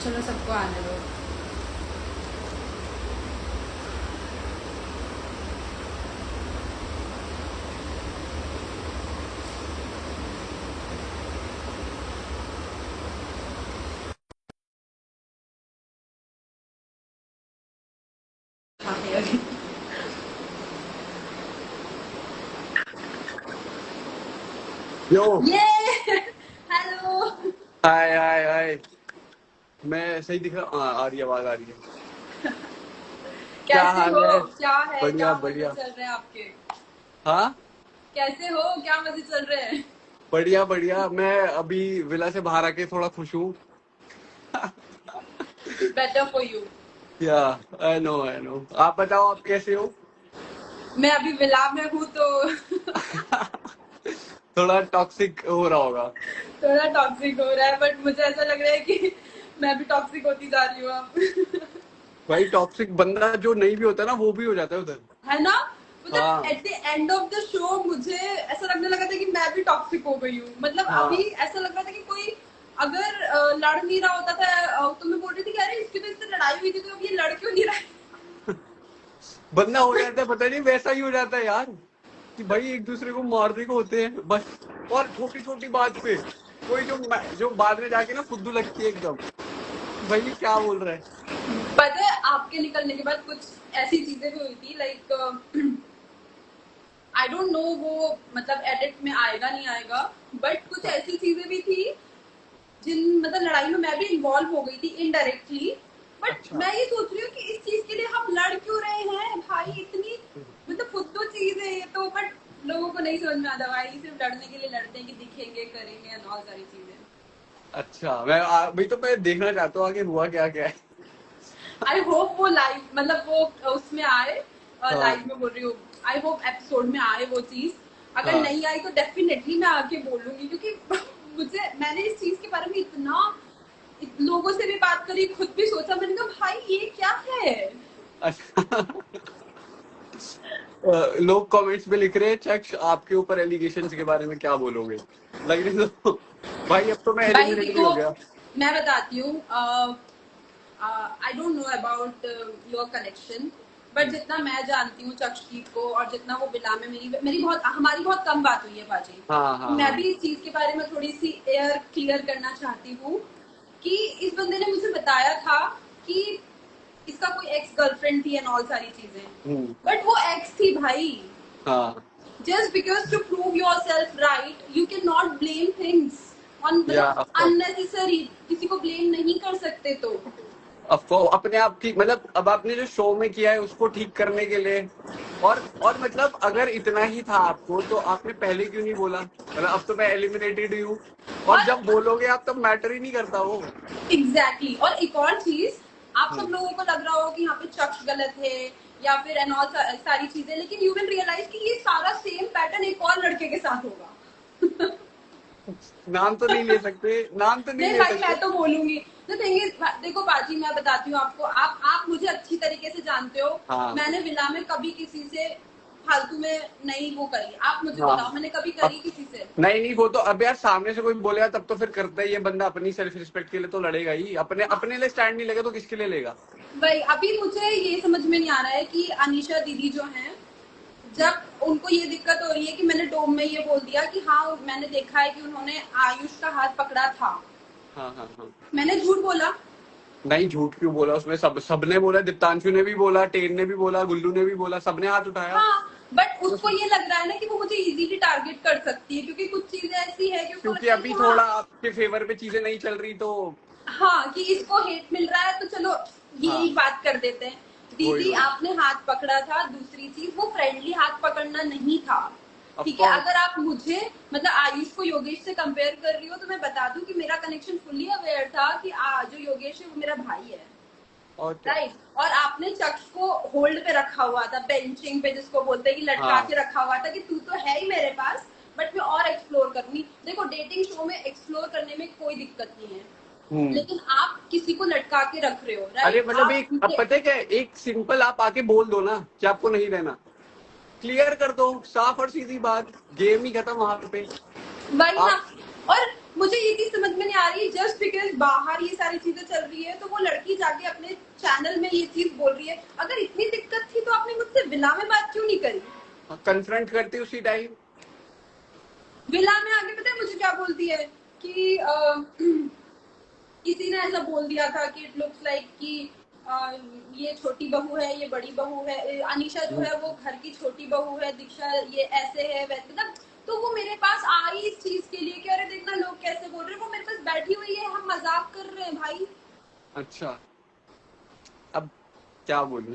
चलो सबको आने दो। यो ये हेलो। हाय हाय हाय। मैं सही दिख रहा? हाँ, आ रही है, आवाज आ रही है। क्या कैसे हाल हो? है? क्या है? बढ़िया क्या मजे बढ़िया। चल रहे हैं आपके? हाँ, कैसे हो? क्या मजे चल रहे हैं? बढ़िया बढ़िया। मैं अभी विला से बाहर आके थोड़ा खुश हूँ। Better for you. या आई नो। आप बताओ, आप कैसे हो? मैं अभी विला में हूँ तो थोड़ा टॉक्सिक हो रहा होगा। थोड़ा टॉक्सिक हो रहा है, बट मुझे ऐसा लग रहा है कि मैं भी टॉक्सिक होती जा रही हूँ अब। भाई, टॉक्सिक बंदा जो नहीं भी होता ना, वो भी हो जाता है उधर। है ना? मतलब हाँ at the end of the show मुझे ऐसा लगने लगा था कि मैं भी टॉक्सिक हो गई हूँ। मतलब अभी हाँ। ऐसा लग रहा था कि कोई अगर लड़ नहीं रहा होता था, तो मैं बोल रही थी कि अरे इसकी तो इससे लड़ाई हुई थी, तो अब ये लड़ क्यों नहीं रहा है? बंदा हो जाता है, पता नहीं वैसा ही हो जाता है यार, कि भाई एक दूसरे को मारने को होते हैं बस। और छोटी छोटी बात पे कोई जो बाद में जाके ना फुद्दू लगती है एकदम, कि भाई ये क्या बोल रहा है। पता है आपके निकलने के बाद कुछ ऐसी चीजें भी हुई थी, लाइक आई डोंट नो वो मतलब एडिट में आएगा नहीं आएगा, बट कुछ हाँ, ऐसी चीजें भी थी जिन मतलब लड़ाई में मैं भी इन्वॉल्व हो गई थी इनडायरेक्टली। बट अच्छा। मैं ये सोच रही हूँ कि इस चीज के लिए हम लड़ क्यों रहे हैं भाई? इतनी मतलब फुद्दू चीज है ये तो, बट लोगों को नहीं समझ में आता भाई, सिर्फ लड़ने के लिए लड़ते हैं कि दिखेंगे करेंगे and all सारी चीजें। अच्छा, अभी तो मैं देखना चाहता हूँ आगे हुआ क्या क्या है। आई होप वो लाइव मतलब वो उसमें आए, लाइव हाँ में बोल रही हूँ, आई होप एपिसोड में आए वो चीज। अगर हाँ। नहीं आई तो डेफिनेटली मैं आके बोलूंगी, क्योंकि मैंने इस चीज के बारे में इतना लोगों से भी बात करी, खुद भी सोचा, मैंने कहा भाई ये क्या है? अच्छा। लोग कमेंट्स में लिख रहे हैं, चक्ष आपके ऊपर एलिगेशंस के बारे में क्या बोलोगे? लगने तो भाई, अब तो मैं भाई एलिमिनेट भी देखो, हो गया। मैं बताती हूँ, I don't know about your connection, but जितना मैं जानती हूँ चक्षदीप को, और जितना वो बिला में मेरी मेरी बहुत हमारी बहुत कम बात हुई है बाजी। हाँ तो हाँ मैं हाँ। भी इस चीज के बारे में थोड़ी सी एयर क्लियर करना चाहती हूँ कि इस बंदे ने मुझे बताया था कि इसका कोई एक्स गर्लफ्रेंड थी एंड ऑल सारी चीजें, हम्म। बट वो एक्स थी भाई। हाँ। Just because to prove yourself right, you cannot blame things on या मतलब unnecessary, किसी को blame नहीं कर सकते तो। अपने आप की मतलब, अब आपने जो शो में किया है उसको ठीक करने के लिए। और मतलब अगर इतना ही था आपको तो आपने पहले क्यों नहीं बोला? मतलब अब तो मैं एलिमिनेटेड ही हूँ, और और जब बोलोगे आप तब मैटर ही नहीं करता वो। एग्जैक्टली और एक और चीज, आप सब हम्म। लोगों को लग रहा हो कि यहाँ पे चक्ष गलत है या फिर एंड ऑल सारी चीजें, लेकिन यू विल रियलाइज कि ये सारा सेम पैटर्न एक और लड़के के साथ होगा। नाम तो नहीं ले सकते, नाम तो नहीं नहीं ले भाई सकते। मैं तो बोलूंगी। द थिंग इज, देखो बाजी मैं बताती हूँ आपको, आप मुझे अच्छी तरीके से जानते हो। हाँ मैंने विला में कभी किसी से फालतू में नहीं वो करी, आप मुझे हाँ। बताओ मैंने कभी अब करी किसी से? नहीं नहीं, वो तो अब यार सामने से कोई बोलेगा तब तो फिर करता ही है बंदा, अपनी सेल्फ रिस्पेक्ट के लिए तो लड़ेगा ही। अपने हाँ अपने लिए स्टैंड नहीं लेगा तो किसके लिए लेगा? भाई, अभी मुझे ये समझ में नहीं आ रहा है कि अनीशा दीदी जो है, जब उनको ये दिक्कत हो रही है कि मैंने डोम में ये बोल दिया कि हाँ मैंने देखा है कि उन्होंने आयुष का हाथ पकड़ा था, हाँ हाँ हाँ। मैंने झूठ बोला। नहीं, झूठ क्यों बोला? उसमें सबने बोला, दीप्तांशु ने भी बोला, टेन ने भी बोला, गुल्लू ने भी बोला, सबने हाथ उठाया। हाँ, बट तो उसको ये लग रहा है ना कि वो मुझे इजीली टारगेट कर सकती है, क्योंकि कुछ चीजें ऐसी है कि उसको क्योंकि लगता है अभी कि हाँ, थोड़ा आपके फेवर पे चीजें नहीं चल रही तो। हाँ कि इसको हेट मिल रहा है तो चलो यही हाँ, बात कर देते हैं। वही दीदी वही। आपने हाथ पकड़ा था, दूसरी चीज वो फ्रेंडली हाथ पकड़ना नहीं था। ऑफ ठीक है, कोर्स। अगर आप मुझे मतलब आयुष को योगेश से कंपेयर कर रही हो, तो मैं बता दूं कि मेरा कनेक्शन फुल्ली अवेयर था कि जो योगेश है वो मेरा भाई है। और क्या। राइट, और आपने चक्ष को होल्ड पे रखा हुआ था, बेंचिंग पे जिसको बोलते हैं कि लटका हाँ। के रखा हुआ था कि तू तो है ही मेरे पास, बट मैं और एक्सप्लोर करूंगी। देखो डेटिंग शो में एक्सप्लोर करने में कोई दिक्कत नहीं है, हम्म। लेकिन आप किसी को लटका के रख रहे हो, अरे राइट? मतलब आप एक, अब पता है क्या है? एक सिंपल आप आके बोल दो ना कि आपको नहीं रहना, क्लियर कर दो, साफ और सीधी बात, गेम ही खत्म वहां पे। वही ना। आप और मुझे ये चीज समझ में नहीं आ रही, जस्ट बिकॉज बाहर ये सारी चीजें चल रही है, तो वो लड़की जाके अपने चैनल में ये चीज बोल रही है। अगर इतनी दिक्कत थी तो आपने मुझसे विला में बात क्यों नहीं करी? कन्फ्रंट करते उसी टाइम। विला में आगे पता है मुझे क्या बोलती है कि किसी ने ऐसा बोल दिया था कि इट लुक्स लाइक कि ये छोटी बहू है, ये बड़ी बहू है, अनीशा जो है वो घर की छोटी बहू है, दीक्षा ये ऐसे है वैसे, मतलब तो वो मेरे पास आई इस चीज के लिए कि अरे देखना लोग कैसे बोल रहे हैं, वो मेरे पास बैठी हुई है, हम मजाक कर रहे हैं भाई। अच्छा, अब क्या बोलूं,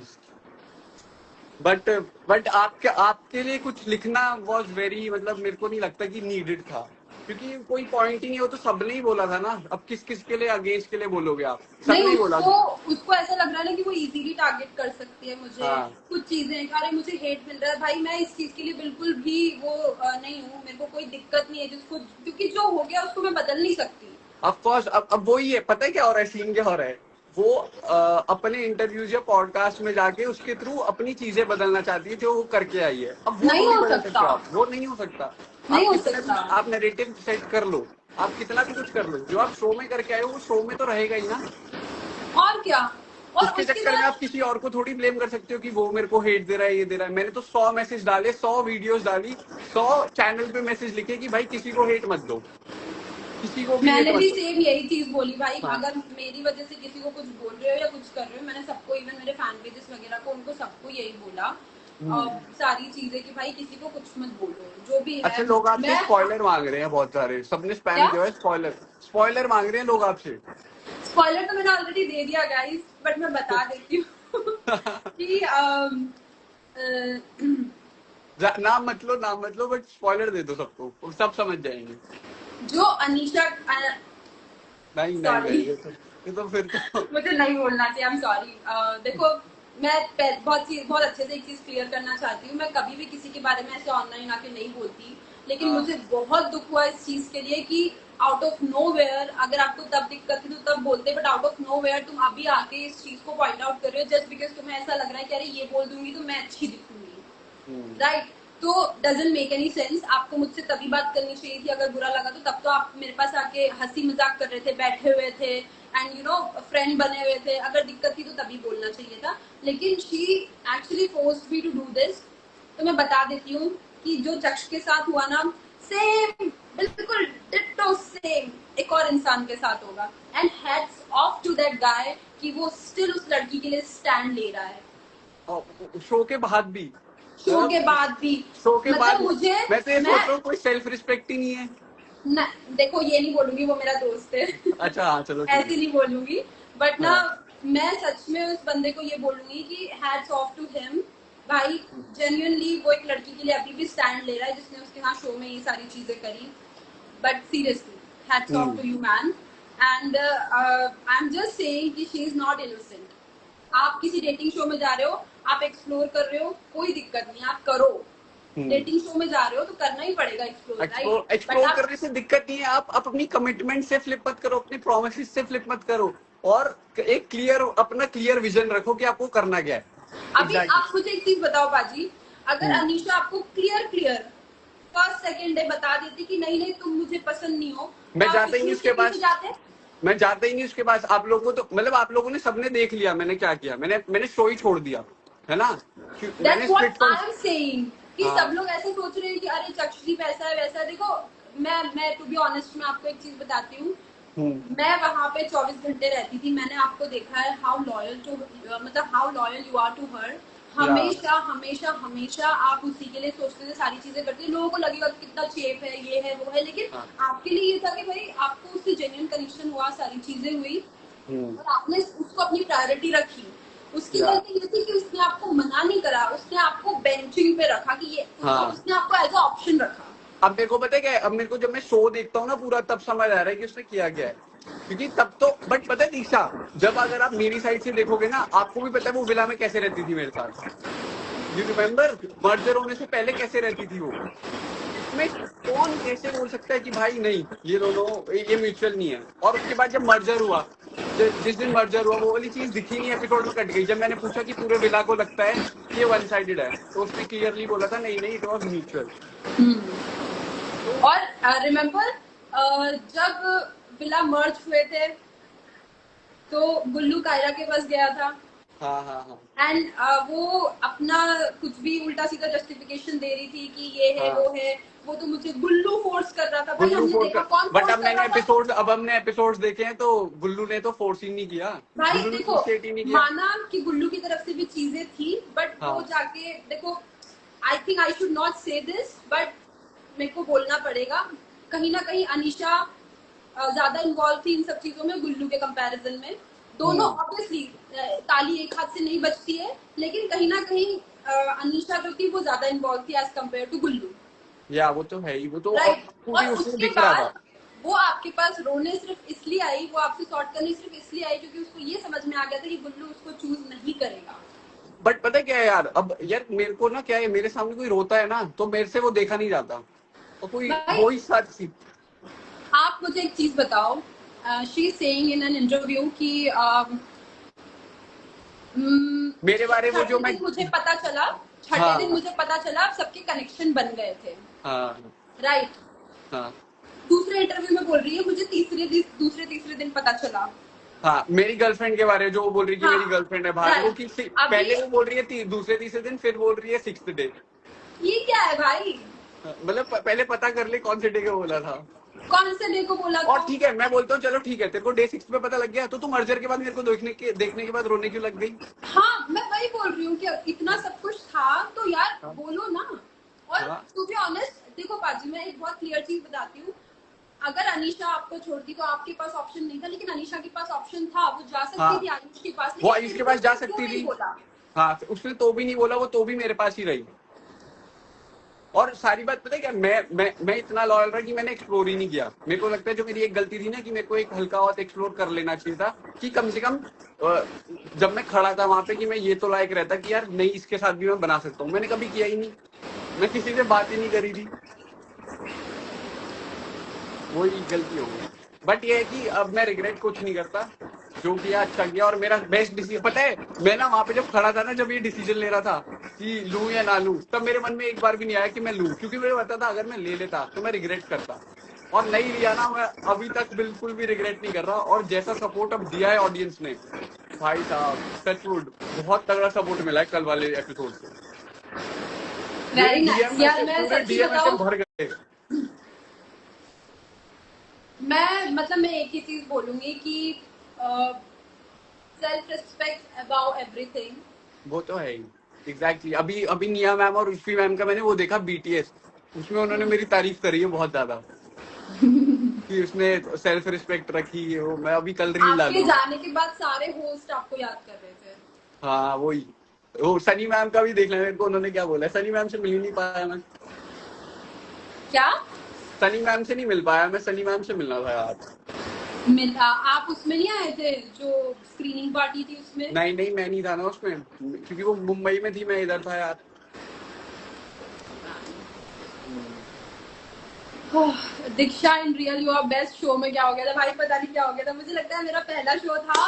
बट आपके लिए कुछ लिखना वॉज वेरी, मतलब मेरे को नहीं लगता कि नीडेड था, क्योंकि कोई पॉइंट ही नहीं, वो तो सबने ही बोला था ना। अब किस किस के लिए अगेंस्ट के लिए बोलोगे आप, सबने नहीं, ही बोला था। उसको ऐसा लग रहा है ना कि वो इजीली टारगेट कर सकती है मुझे। हाँ। कुछ चीजें, अरे मुझे हेट मिल रहा है, भाई मैं इस चीज के लिए बिल्कुल भी वो नहीं हूँ, मेरे को कोई दिक्कत नहीं है जिसको, क्योंकि जो हो गया उसको मैं बदल नहीं सकती। ऑफ कोर्स, अब वही है, पता है क्या हो रहा है, सीन क्या हो रहा है, वो अपने इंटरव्यूज या पॉडकास्ट में जाके उसके थ्रू अपनी चीजें बदलना चाहती है जो वो करके आई है। अब वो नहीं थोड़ी हो बदल सकता। सकते हो आप, वो नहीं हो सकता। नहीं आप हो कितना सकता। भी आप नैरेटिव सेट कर लो, आप कितना भी कुछ कर लो, जो आप शो में करके आए हो वो शो में तो रहेगा ही ना। और क्या, और उसके उसके चक्कर में बाद आप किसी और को थोड़ी ब्लेम कर सकते हो कि वो मेरे को हेट दे रहा है, ये दे रहा है। मैंने तो 100 मैसेज डाले, 100 वीडियोस डाली, 100 चैनल पे मैसेज लिखे कि भाई किसी को हेट मत दो, किसी को भी हेट मैंने मत भी दो। सेम यही चीज बोली भाई। हाँ। अगर मेरी वजह से किसी को कुछ बोल रहे हो या कुछ कर रहे हो, मैंने सबको, इवन मेरे फैन पेजेस वगैरह को, उनको सबको यही बोला सारी चीजें कि भाई किसी को कुछ मत बोलो, जो भी है। अच्छा, लोग आपसे मैं स्पॉइलर मांग रहे हैं, बहुत सारे, सबने स्पैम क्या किया है, स्पॉइलर स्पॉइलर मांग रहे हैं लोग आपसे। स्पॉइलर तो मैंने ऑलरेडी दे दिया गाइस, बट मैं बता देती हूँ कि नाम मत लो, नाम मत लो, बट स्पॉइलर दे दो सबको, वो सब समझ जाएंगे। जो अनीशा, नहीं नहीं नहीं, सॉरी ये तो फिर तो मुझे नहीं बोलना चाहिए, आई एम सॉरी। देखो, मैं बहुत अच्छे से एक चीज क्लियर करना चाहती हूँ, मैं कभी भी किसी के बारे में ऐसे ऑनलाइन आके नहीं बोलती, लेकिन हाँ। मुझे बहुत दुख हुआ इस चीज के लिए कि आउट ऑफ नो वेयर, अगर आपको तब दिक्कत थी तो तब बोलते, but out of nowhere तुम अभी आके इस चीज को पॉइंट आउट कर रहे हो जस्ट बिकॉज तुम्हें ऐसा लग रहा है कि अरे ये बोल दूंगी तो मैं अच्छी दिखूंगी, राइट? तो डजंट मेक एनी सेंस। आपको मुझसे तभी बात करनी चाहिए थी, अगर बुरा लगा तो तब तो आप मेरे पास आके हंसी मजाक कर रहे थे, बैठे हुए थे एंड यू नो फ्रेंड बने हुए थे। अगर दिक्कत थी तो तभी बोलना चाहिए था, लेकिन she actually forced me to do this. तो मैं बता देती हूँ कि जो चक्ष के साथ हुआ ना, सेम, बिल्कुल डिट्टो सेम एक और इंसान के साथ होगा। And hats off to that guy कि वो स्टिल उस लड़की के लिए स्टैंड ले रहा है, शो के बाद भी, शो के बाद भी। शो के बाद मतलब मुझे, मैं तो ये सोच रहा हूँ कोई सेल्फ रिस्पेक्ट ही नहीं है। देखो ये नहीं बोलूंगी वो मेरा दोस्त है अच्छा हाँ, चलो ऐसे नहीं बोलूंगी, बट ना हाँ। मैं सच में उस बंदे को ये बोलूंगी कि हैट्स ऑफ टू हिम भाई, जेन्युइनली वो एक लड़की के लिए अभी भी स्टैंड ले रहा है जिसने उसके साथ शो में ये सारी चीजें करी। But seriously hats off to you man, and I am just saying कि शी इज नॉट इनोसेंट। आप किसी डेटिंग शो में जा रहे हो, आप एक्सप्लोर कर रहे हो, कोई दिक्कत नहीं, आप करो। डेटिंग शो में जा रहे हो तो करना ही पड़ेगा एक्सप्लोर, राइट? एक्सप्लोर करने से दिक्कत नहीं है, आप अपनी कमिटमेंट से फ्लिप मत करो, अपने प्रोमिसेस से फ्लिप मत करो, और एक अपना क्लियर विजन रखो कि आपको करना क्या है। अभी आप मुझे एक चीज बताओ बाजी, अगर अनीशा आपको क्लियर फर्स्ट सेकेंड डे बता देती कि नहीं नहीं तुम मुझे पसंद नहीं हो, मैं जाता ही नहीं उसके पास, जाते? मैं जाता ही नहीं उसके पास। आप लोगों को तो मतलब आप लोगों ने सबने देख लिया मैंने क्या किया, मैंने शो ही छोड़ दिया है ना। That's what I'm saying कि सब लोग ऐसे सोच रहे हैं कि अरे चक्षदीप ऐसा है वैसा है। देखो मैं टू बी ऑनेस्ट मैं आपको एक चीज बताती हूँ, मैं वहां पे 24 घंटे रहती थी, मैंने आपको देखा है हाउ लॉयल टू, मतलब how loyal you are to her. हमेशा हमेशा हमेशा आप उसी के लिए सोचते थे, सारी चीजें करते थे, लोगों को लगेगा कि कितना चेप है, ये है वो है, लेकिन आपके लिए ये था कि भाई आपको उससे जेन्युइन कनेक्शन हुआ, सारी चीजें हुई और आपने उसको अपनी प्रायोरिटी रखी। उसकी गलती ये थी कि उसने आपको मना नहीं करा, उसने आपको बेंचिंग पे रखा कि ये उसने आपको एज अ ऑप्शन रखा। अब मेरे को पता है क्या, अब मेरे को जब मैं शो देखता हूँ ना पूरा, तब समझ आ रहा है कि उसने किया क्या है, क्योंकि तब तो बट पता है दीक्षा, जब अगर आप मेरी साइड से देखोगे ना, आपको भी पता है वो विला में कैसे रहती थी मेरे साथ। यू रिमेम्बर मर्जर होने से पहले कैसे रहती थी वो। इसमें कौन कैसे बोल सकता है कि भाई नहीं ये दोनों ये म्यूचुअल नहीं है। और उसके बाद जब मर्जर हुआ, जिस दिन मर्जर हुआ वो वाली चीज दिखी नहीं, एपिसोड में कट गई। जब मैंने पूछा कि पूरे विला को लगता है कि ये वन साइडेड है, तो उसने क्लियरली बोला था नहीं नहीं इट वॉज म्यूचुअल। और रिमेम्बर जब विला मर्ज हुए थे, तो गुल्लू कायरा के पास गया था हाँ हाँ हाँ एंड वो अपना कुछ भी उल्टा सीधा जस्टिफिकेशन दे रही थी कि ये है हाँ। वो है, वो तो मुझे गुल्लू फोर्स कर रहा था। भाई गुल्लू हमने फोर्स देखा कर, कौन बट फोर्स अब कर मैंने रहा था। एपिसोड्स अब हमने एपिसोड्स देखे हैं तो गुल्लू ने तो फोर्स ही नहीं किया, भाई गुल्लू ने देखो, इनिशिएट ही नहीं किया। माना कि गुल्लू की तरफ से भी चीजें थी, बट वो हाँ जाके देखो, I think I should not से दिस, बट मेरे को बोलना पड़ेगा, कहीं ना कहीं अनीशा ज्यादा इन्वॉल्व थी इन सब चीजों में गुल्लू के कंपैरिजन में। दोनों ऑब्वियसली ताली एक हाथ से नहीं बचती है, लेकिन कहीं ना कहीं अनीशा जो थी वो ज्यादा इन्वॉल्व थी एज कम्पेयर टू गुल्लू। या वो तो है ही, वो तो अब राइट, पूरी और उसमें उसके दिख रहा था। बाद वो आपके पास रोने सिर्फ इसलिए आई, वो आपसे सॉर्ट करने सिर्फ इसलिए आई क्योंकि उसको ये समझ में आ गया था कि गुल्लू उसको चूज नहीं करेगा। बट पता है क्या है यार, अब यार मेरे को ना क्या है, मेरे सामने कोई रोता है ना तो मेरे से वो देखा नहीं जाता, तो कोई भाई वो ही साथ सी। आप मुझे एक चीज बताओ, she saying in an interview कि मेरे बारे में वो जो छठे मैं, दिन मुझे पता चला, छठे दिन हाँ मुझे पता चला सबके कनेक्शन बन गए थे। हाँ राइट, हाँ दूसरे इंटरव्यू में बोल रही है मुझे दूसरे तीसरे दिन पता चला। हाँ, मेरी गर्लफ्रेंड के बारे में जो वो बोल रही है कि हाँ मेरी गर्लफ्रेंड है बाहर, वो राइट, कि अभी पहले वो बोल रही है दूसरे तीसरे दिन, फिर बोल रही है सिक्स्थ डे। ये क्या है भाई, मतलब पहले पता कर ले कौन से डे का बोला था। कौन से डे को बोला और था। ठीक है, मैं बोलता हूँ चलो ठीक है, तेरे को डे 6 पे पता लग गया, तो तुम अर्जर के बाद मेरे को देखने के बाद रोने क्यों लग गई। हाँ मैं वही बोल रही हूँ कि इतना सब कुछ था तो यार हाँ बोलो ना। और हाँ टू बी ऑनेस्ट देखो पाजी, मैं एक बहुत क्लियर चीज बताती हूँ, अगर अनीशा आपको छोड़ती तो आपके पास ऑप्शन नहीं था, लेकिन अनीशा के पास ऑप्शन था, वो जा सकती हाँ, थी आयुष के पास, वो लेकिन आयुष फिर के भी पास जा उसने क्यों सकती नहीं थी। बोला। हाँ, उसने तो भी नहीं बोला, वो तो भी मेरे पास ही रही। और सारी बात पता है क्या, मैं इतना लॉयल रहा कि मैंने एक्सप्लोर ही नहीं किया। मेरे को लगता है जो मेरी एक गलती थी ना, कि मेरे को एक हल्का और एक्सप्लोर कर लेना चाहिए था, कि कम से कम जब मैं खड़ा था वहां पे, कि मैं ये तो लायक रहता कि यार नहीं, इसके साथ भी मैं बना सकता हूँ। मैंने कभी किया ही नहीं, मैं किसी से बात ही नहीं करी थी, वही गलती हो गई। बट ये है कि अब मैं रिग्रेट कुछ नहीं करता, जो किया अच्छा किया। और मेरा बेस्ट डिसीजन पता है, मैं ना वहां पे जब खड़ा था ना, जब ये डिसीजन ले रहा था कि लूं या ना लूं, तब मेरे मन में एक बार भी नहीं आया कि मैं लूं, क्योंकि मुझे पता था अगर मैं ले लेता तो मैं रिग्रेट करता। और नहीं लिया ना, मैं अभी तक बिल्कुल भी रिग्रेट नहीं कर रहा। और जैसा सपोर्ट अब दिया है ऑडियंस ने, भाई साहब टचवुड, बहुत तगड़ा सपोर्ट मिला है कल वाले एपिसोड से। मेरे वेरी नाइस डीएम यार, ऐसे मैं पूरे सच्ची डीएम ऐसे बताऊं, भर गए। मैं एक ही चीज बोलूंगी कि सेल्फ रिस्पेक्ट अबाउट एवरीथिंग। वो तो है ही, एग्जैक्टली। अभी अभी निया मैम और उर्फी मैम का मैंने वो देखा बीटीएस, उसमें उन्होंने मेरी तारीफ करी है बहुत ज्यादा, कि उसने सेल्फ रिस्पेक्ट रखी है। वो मैं अभी कल रील आपके डालूंगा। जाने के बाद सारे होस्ट आपको याद कर रहे थे। हाँ वही, वो सनी मैम का भी देख लेना मेरे को, उन्होंने क्या बोला है। सनी मैम से मिल ही नहीं पाया मैं, क्या सनी मैम से नहीं मिल पाया मैं, सनी मैम से मिलना था यार। मिला, आप उसमें नहीं आए थे जो स्क्रीनिंग पार्टी थी उसमें। नहीं नहीं, मैं नहीं था ना उसमें, क्योंकि वो मुंबई में थी, मैं इधर था यार। Diksha in real your best show में क्या हो गया था भाई, पता नहीं क्या हो गया था। मुझे लगता है मेरा पहला शो था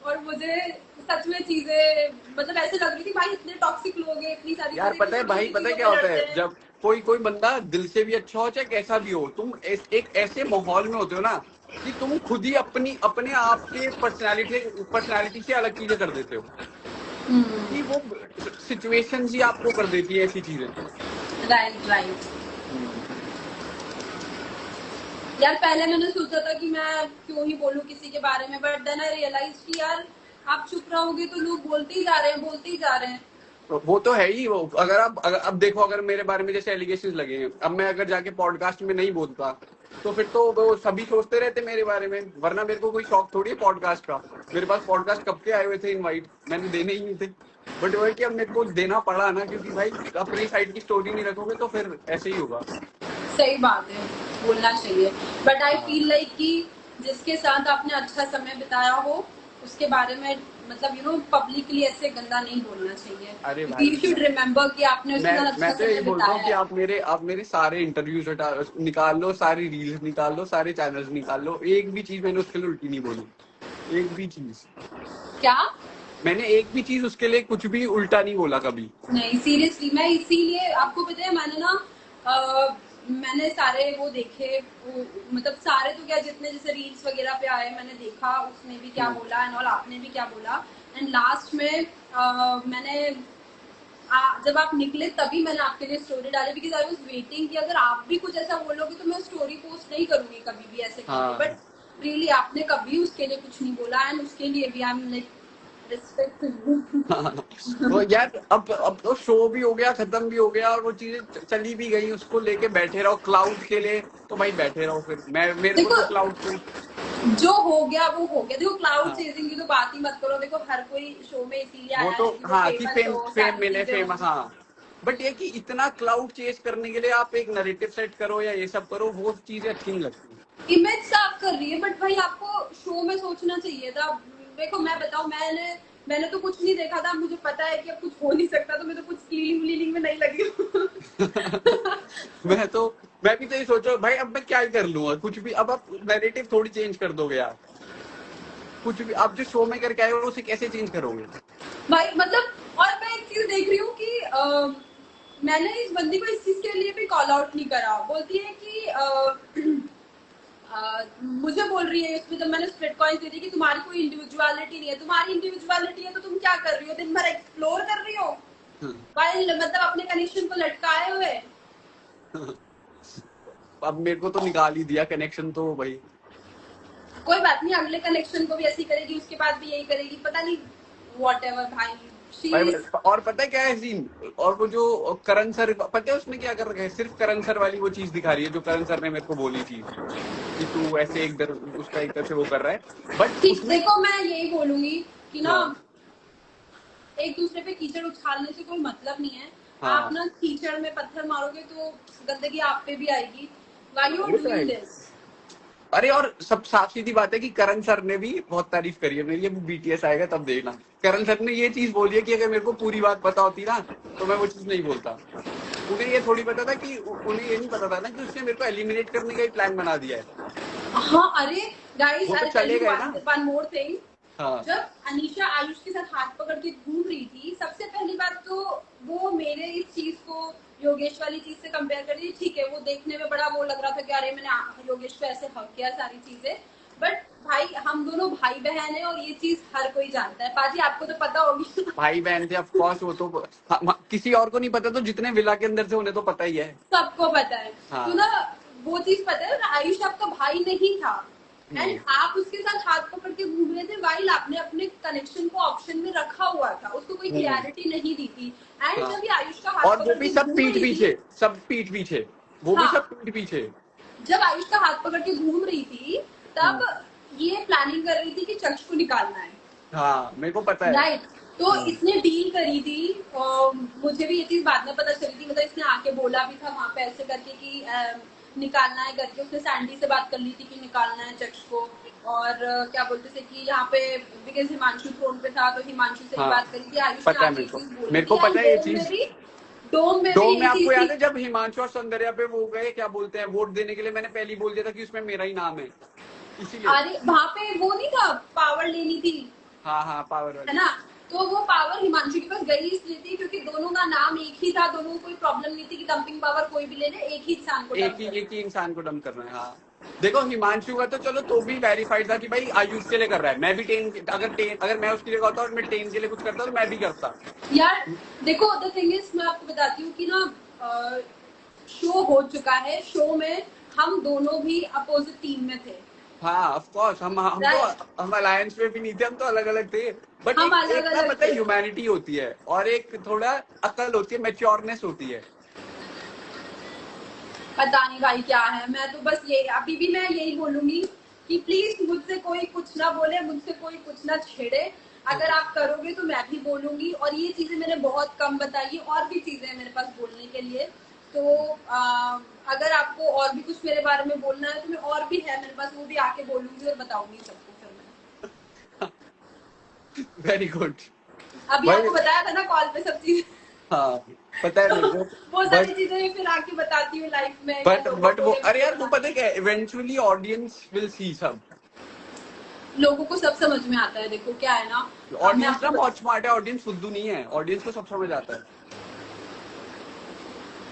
और मुझे सच में चीजें मतलब ऐसे लग रही थी भाई, इतने टॉक्सिक लोग हैं, इतनी सारी यार चीजें, पता है भाई, पता है क्या होता है, जब कोई कोई बंदा दिल से भी अच्छा हो चाहे कैसा भी हो, तुम एक ऐसे माहौल में होते हो ना, कि तुम खुद ही अपने आप के पर्सनालिटी से अलग चीजें कर देते हो, कि वो सिचुएशन ही आपको कर देती है ऐसी चीजें। Right right. यार पहले मैंने सोचा था कि मैं क्यों ही बोलूं किसी के बारे में, बट देन आई रियलाइज कि यार आप चुप रहोगे तो लोग बोलते ही जा रहे हैं, बोलते ही जा रहे हैं। वो तो है ही। वो अगर अब देखो, अगर मेरे बारे में जैसे एलिगेशंस लगे हैं, अब मैं अगर जाके पॉडकास्ट में नहीं बोलता, तो फिर तो वो सभी सोचते रहते मेरे बारे में। वरना मेरे को कोई शौक थोड़ी है पॉडकास्ट का, मेरे पास पॉडकास्ट कब के आए हुए थे इनवाइट, मैंने देने ही नहीं थे। बट वो है कि अब मेरे को देना पड़ा ना, क्योंकि भाई अपनी साइड की स्टोरी नहीं रखोगे तो फिर ऐसे ही होगा। सही बात है, बोलना चाहिए। बट आई हाँ फील लाइक कि जिसके साथ आपने अच्छा समय बिताया हो उसके बारे में मतलब यू नो पब्लिकली ऐसे गंदा नहीं बोलना चाहिए। अरे यू भाई, शुड रिमेम्बर कि आपने उसके साथ अच्छा मैं तो समय यही बोलता बिताया हूँ कि है। आप मेरे सारे इंटरव्यूज निकाल लो, सारी रील्स निकाल लो, सारे चैनल्स निकाल लो, एक भी चीज मैंने उसके लिए उल्टी नहीं बोली, एक भी चीज। क्या? मैंने एक भी चीज उसके लिए कुछ भी उल्टा नहीं बोला कभी। नहीं सीरियसली, मैं इसीलिए आपको पता है मैंने ना मैंने सारे वो देखे, मतलब सारे तो क्या, जितने जैसे रील्स वगैरह पे आए मैंने देखा, उसने भी क्या बोला एंड और आपने भी क्या बोला, एंड लास्ट में मैंने जब आप निकले तभी मैंने आपके लिए स्टोरी डाली, बिकॉज आई वाज वेटिंग कि अगर आप भी कुछ ऐसा बोलोगे तो मैं स्टोरी पोस्ट नहीं करूंगी कभी भी ऐसे करके, बट रियली आपने कभी उसके लिए कुछ नहीं बोला, एंड उसके लिए भी आई एम लाइक रिस्पेक्ट। तो यार अब तो शो भी हो गया, खत्म भी हो गया, और वो चीजें चली भी गई, उसको लेके बैठे रहो क्लाउड के लिए, तो भाई बैठे रहो फिर। मेरे को तो क्लाउड पे जो हो गया वो हो गया। देखो क्लाउड चेजिंग की तो बात ही मत करो, देखो हर कोई शो में इसीलिए आया वो तो है कि हाँ कि फेमस फेम मिले, फेमस, हाँ। बट ये कि इतना क्लाउड चेज करने के लिए आप एक नैरेटिव सेट करो या ये सब करो, वो चीजें अच्छी नहीं लगती। इमेज साफ कर रही है, बट भाई आपको शो में सोचना चाहिए था। देखो मैं बताऊं, मैंने तो कुछ नहीं देखा था, मुझे पता है कि अब कुछ हो नहीं सकता, तो मैं तो कुछ क्लीनिंग में नहीं लगी मैं भी तो ये सोचो भाई, अब मैं क्या ही कर लूंगा कुछ भी। अब आप नैरेटिव थोड़ी चेंज कर दोगे यार, कुछ भी आप जो शो में करके आए हो उसे कैसे चेंज करोगे भाई? मतलब, और मैं एक चीज देख रही हूँ कि मैंने इस बंदी को इस चीज के लिए भी कॉल आउट नहीं करा। बोलती है कि मुझे बोल रही है इसमें, जब मैंने स्प्लिट कॉइंस दे दी कि तुम्हारी कोई इंडिविजुअलिटी नहीं है, तुम्हारी इंडिविजुअलिटी है तो तुम क्या कर रही हो, दिन भर एक्सप्लोर कर रही हो भाई, मतलब अपने कनेक्शन को लटकाए हुए। अब मेरे को तो निकाल ही दिया कनेक्शन, तो भाई कोई बात नहीं, अगले कनेक्शन को भी ऐसी करेगी, उसके बाद भी यही करेगी, पता नहीं व्हाटएवर भाई। और पता है क्या है सीन, और वो जो करण सर, पता है उसने क्या कर रखा है, सिर्फ करण सर वाली वो चीज दिखा रही है जो करण सर ने मेरे को बोली थी कि तू ऐसे इधर उसका एक तरह से वो कर रहा है। बट देखो मैं यही बोलूंगी कि ना, एक दूसरे पे कीचड़ उछालने से कोई मतलब नहीं है। आप ना कीचड़ में पत्थर मारोगे तो गंदगी आप पे भी आएगी। Why you are doing this? अरे और सब साफ सीधी बात है कि करण सर ने भी बहुत तारीफ करी है मेरी, अभी बीटीएस आएगा तब देखना। करण सर ने ये चीज बोली है कि अगर मेरे को पूरी बात पता होती ना तो मैं वो चीज नहीं बोलता। उन्हें ये थोड़ी पता था कि, उन्हें ये नहीं पता था ना कि उसने मेरे को एलिमिनेट करने का ही प्लान बना दिया है। हाँ, अरे गाइस, वो तो चले गए ना। वन मोर थिंग, हाँ। जब अनीशा आयुष के साथ हाथ पकड़ के घूम रही थी, सबसे पहली बात तो वो मेरे इस चीज को योगेश वाली चीज से कंपेयर कर रही थी। ठीक है, वो देखने में बड़ा वो लग रहा था कि अरे मैंने योगेश को ऐसे हक किया, सारी चीजें, बट भाई हम दोनों भाई बहन है और ये चीज हर कोई जानता है। पाजी आपको तो पता होगी। भाई बहन थे ऑफ कोर्स, वो तो किसी और को नहीं पता, तो जितने विला के अंदर से उन्हें तो पता ही है, सबको पता है। हाँ। तो ना वो चीज पता है, आयुष आपका भाई नहीं था एंड आप उसके साथ हाथ पकड़ के घूम रहे थे, वाइल आपने अपने कनेक्शन को ऑप्शन में रखा हुआ था, उसको कोई क्लैरिटी नहीं दी थी। एंड जब ये आयुष का हाथ, और वो भी सब पीठ पीछे, वो भी सब पीठ पीछे, जब आयुष का हाथ पकड़ के घूम रही थी तब ये प्लानिंग कर रही थी कि चक्ष को निकालना है। हाँ मेरे को पता है, राइट। तो इसने डील करी थी, और मुझे भी ये चीज बाद में पता चली थी, मतलब इसने आके बोला भी था वहां पे ऐसे करके कि निकालना है करके। उसने सैंडी से बात कर ली थी कि निकालना है चक्ष को, और क्या बोलते थे कि यहाँ पे बिकॉज हिमांशु थ्रोन पे था तो हिमांशु से बात करी थी। आयुष पता है मेरे को पता है ये चीज। डोम में आपको याद है जब हिमांशु और सौंदर्या पे वो गए, क्या बोलते हैं, वोट देने के लिए, मैंने पहले बोल दिया था कि उसमें मेरा ही नाम है, इसीलिए। अरे वहाँ पे वो नहीं था, पावर लेनी थी। हाँ पावर वाली, है ना। तो वो पावर हिमांशु के पास गई इसलिए थी क्योंकि दोनों का नाम एक ही था, दोनों को कोई प्रॉब्लम नहीं थी कि डंपिंग पावर कोई भी ले ले, एक ही इंसान को एक ही इंसान को डंप करना है। हाँ देखो हिमांशु का तो चलो तो भी वेरीफाइड था कि भाई आयुष के लिए कर रहा है, मैं भी अगर मैं उसके लिए होता और मैं 10 के लिए कुछ करता तो मैं भी करता यार। देखो द थिंग इज, मैं आपको बताती हूँ कि ना शो हो चुका है, शो में हम दोनों भी अपोजिट टीम में थे। हाँ ऑफ कोर्स, हम अलायंस में भी नहीं थे, हम तो अलग अलग थे, बट एक पता है ह्यूमैनिटी होती है और एक थोड़ा अकल होती है, मैच्योरनेस होती है। पता नहीं भाई क्या है, मैं तो बस ये अभी भी मैं यही बोलूंगी कि प्लीज मुझसे कोई कुछ ना बोले, मुझसे कोई कुछ ना छेड़े। अगर आप करोगे तो मैं भी बोलूंगी, और ये चीजें मैंने बहुत कम बताई, और भी चीजें हैं मेरे पास बोलने के लिए। तो अगर आपको और भी कुछ मेरे बारे में बोलना है तो मैं और भी है मेरे पास, वो भी आके बोलूंगी और बताऊंगी सबको फिर मैं। Very good. अभी आपको बताया था ना कॉल पे सब चीज। हाँ पता है मेरे को। वो सारी चीजें फिर आके बताती हूँ लाइफ में। बट वो, अरे यार वो पता है क्या, इवेंचुअली ऑडियंस विल सी, सब लोगों को सब समझ में आता है। देखो क्या है ना, ऑडियंस ना बहुत स्मार्ट है, ऑडियंस फुद्दू नहीं है, ऑडियंस को सब समझ आता है।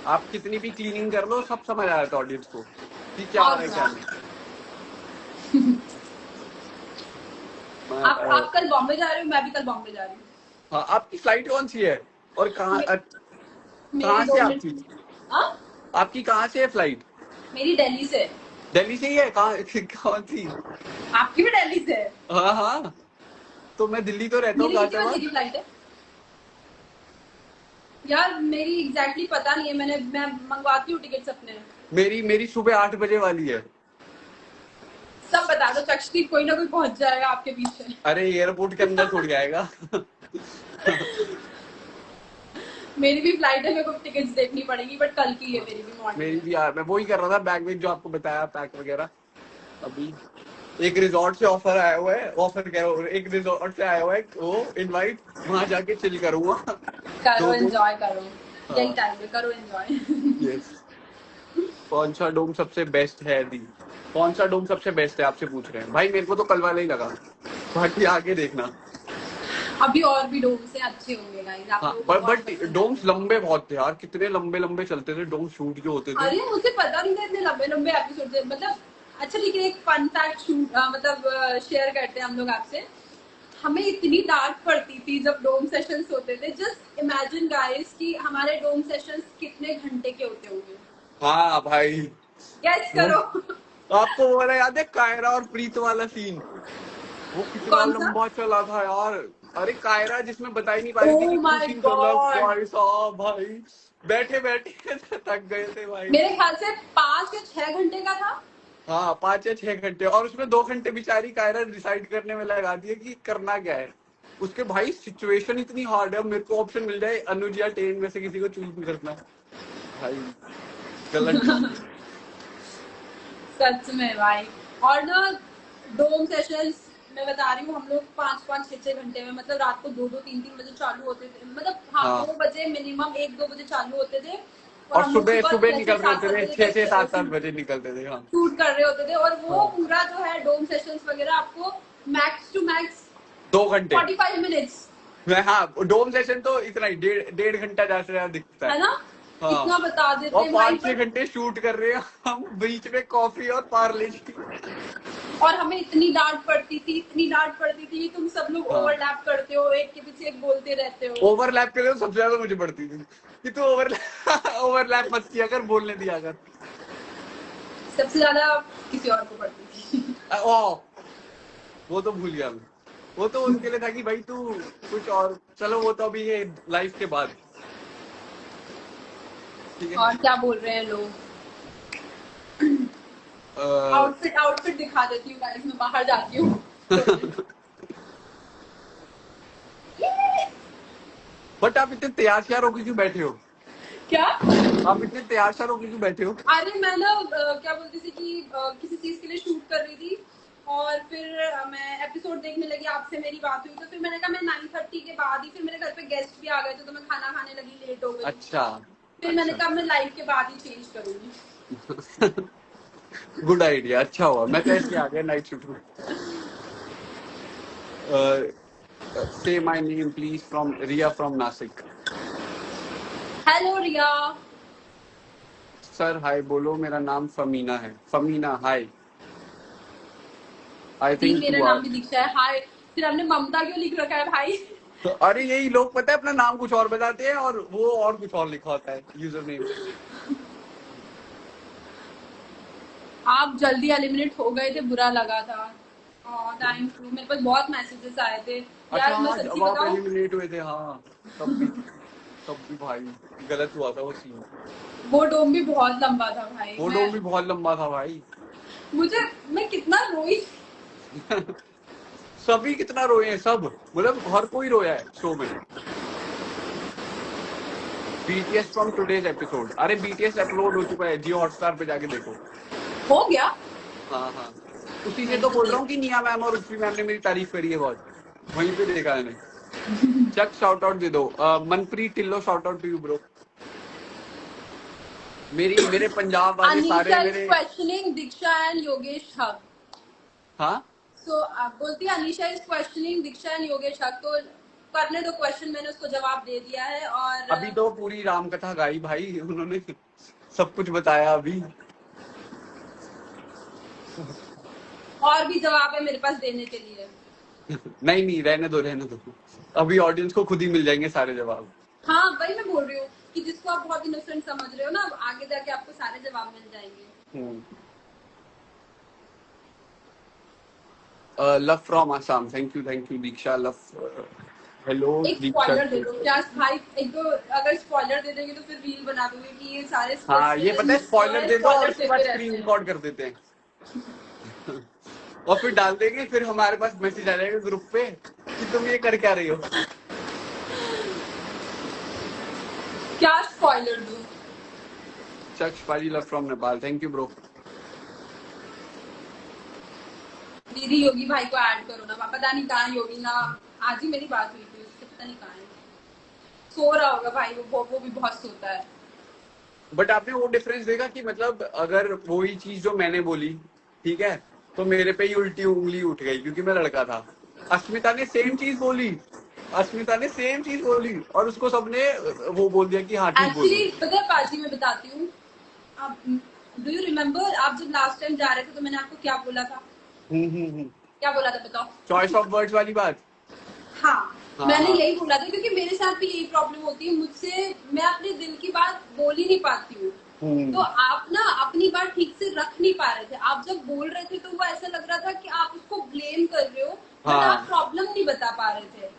आप कितनी भी क्लीनिंग कर लो, सब समझ आ जाता है ऑडियंस को कि क्या आ और रहा है क्या क्या। नहीं। आप कल बॉम्बे जा रहे हो, मैं भी कल बॉम्बे जा रही हूँ। हाँ, आपकी फ्लाइट कौन सी है और कहाँ मेरी कहाँ से 2 मिनट। आपकी हाँ, आपकी कहाँ से है फ्लाइट? मेरी दिल्ली से है। दिल्ली से ही है? कहाँ कौन सी? आपकी भी दिल्ली से है? हाँ हाँ, तो मैं दिल्ली तो रहता हूँ मेरी कितने बजे गाजियाबाद। की फ्लाइट है यार? मेरी एग्जैक्टली पता नहीं है, मैं मंगवाती हूँ टिकट्स अपने। मेरी मेरी सुबह 8 बजे वाली है। सब बता दो, चक्षदीप कोई ना कोई पहुंच जाएगा आपके पीछे। अरे एयरपोर्ट के अंदर छोड़ के आएगा। मेरी भी फ्लाइट है, मेरे को टिकट्स देखनी पड़ेगी, बट कल की है मेरी भी, मॉर्निंग मेरी में। भी यार, मैं वही कर रहा था, बैग वैग जो आपको बताया, पैक वगैरह। अभी एक रिजॉर्ट से ऑफर आया हुआ है, ऑफर कह रहा हूँ, एक रिजॉर्ट से आया हुआ है वो इनवाइट, वहां जाके चिल करूंगा। करो 2 दिन। एंजॉय करो, यही हाँ, टाइम है, करो एंजॉय। यस। कौन सा डोम सबसे बेस्ट है दी? कौन सा डोम सबसे बेस्ट है आपसे पूछ रहे हैं भाई? मेरे को तो कल वाला ही लगा, बाकी आगे देखना। अभी और भी डोम्स हैं, अच्छे होंगे गाइस, आप हाँ, लोगों को और बट पसंद डोम्स आएंगे। लंबे बहुत थे यार, कितने लंबे लंबे चलते थे डोम शूट जो होते थे। अरे मुझे पता नहीं था इतने लंबे लंबे एपिसोड थे, मतलब। अच्छा ठीक है, एक फन फैक्ट शूट मतलब शेयर करते हैं हम लोग आपसे। हमें इतनी डांट पड़ती थी जब डोम सेशंस होते थे। जस्ट इमेजिन गाइस कि हमारे डोम सेशंस कितने घंटे के होते होंगे। हाँ भाई, गेस वो करो। आपको वो वाला याद है, कायरा और प्रीत वाला सीन? वो कितना कौन सा? लंबा चला था यार। अरे कायरा जिसमें बता ही नहीं पा रही थी कि ओह क्यों माय सीन चल रहा है, गॉड। भाई साहब भाई, बैठे बैठे थक गए थे भाई। मेरे ख्याल से 5 या 6 घंटे का था। हाँ, 5 या 6 घंटे, और उसमें 2 घंटे बेचारी कायरा डिसाइड करने में लगा दिए कि करना क्या है। उसके भाई सिचुएशन इतनी हार्ड है, मेरे को ऑप्शन मिल जाए अनुज या टेन में से किसी को चूज करना, भाई गलत डिसीजन। सच में भाई। और ना, डोम सेशंस मैं बता रही हूँ, हम लोग 5-5, 6-6 घंटे में, मतलब रात को 2-2, 3-3 बजे चालू होते थे, मतलब हाँ हाँ, 2 बजे मिनिमम, 1-2 बजे चालू होते थे। और और हम लोग सुबह सुबह सुबह छह छह निकल रहे सात होते सात थे, बजे 6 6 7 7 तक बजे निकलते थे। हाँ शूट कर रहे होते थे। और वो हाँ, पूरा जो है डोम सेशंस वगैरह आपको मैक्स टू मैक्स 2 घंटे। 45 मिनट्स, मैं हाँ, डोम सेशन तो इतना ही, 1.5 घंटा ज्यादा से ज्यादा दिखता है। है ना? हाँ, इतना बता और देते हैं भाई, 5 6 बट घंटे शूट कर रहे हैं हम, बीच में कॉफी और पार्ले जी। और हमें इतनी डांट पड़ती थी, इतनी डांट पड़ती थी कि तुम सब लोग हाँ, ओवरलैप करते हो, एक के पीछे एक बोलते रहते हो। ओवरलैप के लिए तो सबसे ज्यादा मुझे पड़ती थी कि तू ओवरलैप ओवरलैप मत किया कर, बोलने दिया कर। सबसे ज्यादा किसी और को पड़ती थी। ओ, वो तो भूल गया मैं। वो तो उनके लिए था कि भाई तू कुछ और, चलो वो तो अभी ये लाइफ के बाद, ठीक है। और क्या बोल रहे हैं लोग? आउटफिट आउटफिट दिखा देती हूँ गाइस, मैं बाहर जाती हूँ। बट आप इतने तैयार श्यार होके क्यों बैठे हो? क्या? आप इतने तैयार श्यार होके क्यों बैठे हो? अरे मैं ना क्या बोलती थी कि किसी चीज के लिए शूट कर रही थी। और फिर मैं एपिसोड देखने लगी, आपसे मेरी बात हुई, तो फिर मैंने कहा मैं 9:30 के बाद ही, फिर मेरे घर पे गेस्ट भी आ गए थे तो मैं खाना खाने लगी, लेट हो गई। अच्छा, फिर मैंने अच्छा। कहा मैं लाइव के बाद ही चेंज करूंगी। गुड आइडिया, अच्छा हुआ, मैं तो ऐसे आ गया नाइट शिफ्ट में। Say my name please, from Riya from Nashik. Hello Riya. Sir hi बोलो, मेरा नाम फमीना है। फमीना हाय, आई दी थिंक मेरा यू नाम आर। भी दीक्षा है, हाय। फिर हमने ममता क्यों लिख रखा है भाई? तो अरे यही लोग, पता है, अपना नाम कुछ और बताते हैं और वो और कुछ और लिखा होता है यूजर नेम। आप जल्दी एलिमिनेट हो गए थे, बुरा लगा था। थैंक यू, मेरे पास बहुत मैसेजेस आए थे। अच्छा यार मैं हाँ, सच्ची जब आप बताऊं, एलिमिनेट हुए थे, हाँ, तब भी भाई गलत हुआ था वो सीन। वो डोम भी बहुत लंबा था भाई। वो मैं डोम भी बहुत लंबा था भाई। मुझे मैं कितना रोई। सभी कितना रोए हैं, सब, मतलब हर कोई रोया है शो में। बीटीएस फ्रॉम टुडेज एपिसोड, अरे बीटीएस अपलोड हो चुका है, जियो हॉटस्टार पे जाके देखो। हो गया? हाँ हाँ, उसी से मैं तो तो बोल रहा देख। हूँ कि निया मैम और उर्फी मैम ने मेरी तारीफ करी है बहुत, वहीं पे देखा है मैंने। चक शाउट आउट दे दो, Manpreet Tillo, shout out to you bro. मेरे पंजाब वाले सारे अनीशा इज मेरे। Questioning Diksha and Yogesh Haq. हाँ, सो आप बोलती है Anisha is questioning Diksha and Yogesh Haq, तो करने दो क्वेश्चन, मैंने उसको जवाब दे दिया है। और अभी तो पूरी राम कथा गाई भाई उन्होंने, सब कुछ बताया अभी। और भी जवाब है मेरे पास देने के लिए। नहीं नहीं, रहने दो, अभी ऑडियंस को खुद ही मिल जाएंगे सारे जवाब। हाँ वही मैं बोल रही हूँ कि जिसको आप बहुत इनोसेंट समझ रहे हो ना, आगे जाके आपको सारे जवाब मिल जाएंगे। Love from Assam, thank you Diksha, love hello एक दीक्षा। स्पॉइलर दे दो क्या भाई, एक दो अगर स्पॉइलर दे देंगे तो फिर रील बना दूंगी कि ये सारे हाँ ये पता है, स्पॉइलर दे दो और उसके बाद देते स्क्रीन रहते हैं। रिकॉर्ड कर देते हैं और फिर डाल देंगे, फिर हमारे पास मैसेज आ जाएगा ग्रुप पे कि तुम ये कर क्या रही हो। क्या स्पॉइलर दूं? चक्ष पाजी, love from Nepal, thank you bro. दीदी योगी भाई को ऐड करो ना, पता नहीं कहाँ योगी ना, आज ही मेरी बात हुई थी उससे, पता नहीं कहाँ है, सो रहा होगा भाई, वो भी बहुत सोता है। बट आपने वो डिफरेंस देखा कि मतलब अगर वही चीज जो मैंने बोली, ठीक है, तो मेरे पे ही उल्टी उंगली उठ गई क्योंकि मैं लड़का था। अस्मिता ने सेम चीज बोली, और उसको सबने वो बोल दिया कि हाँ ठीक बोल। एक्चुअली पता है पाजी, मैं बताती हूँ, डू यू रिमेम्बर आप जब लास्ट टाइम जा रहे थे तो मैंने आपको क्या बोला था? क्या बोला था बताओ? चॉइस ऑफ वर्ड्स वाली बात। हाँ, हाँ, मैंने हाँ। यही बोला था क्योंकि मेरे साथ भी यही प्रॉब्लम होती है, मुझसे मैं अपने दिल की बात बोल ही नहीं पाती हूँ। तो आप ना अपनी बात ठीक से रख नहीं पा रहे थे, आप जब बोल रहे थे तो वो ऐसा लग रहा था कि आप उसको ब्लेम कर रहे हो, बट हाँ। आप प्रॉब्लम नहीं बता पा रहे थे।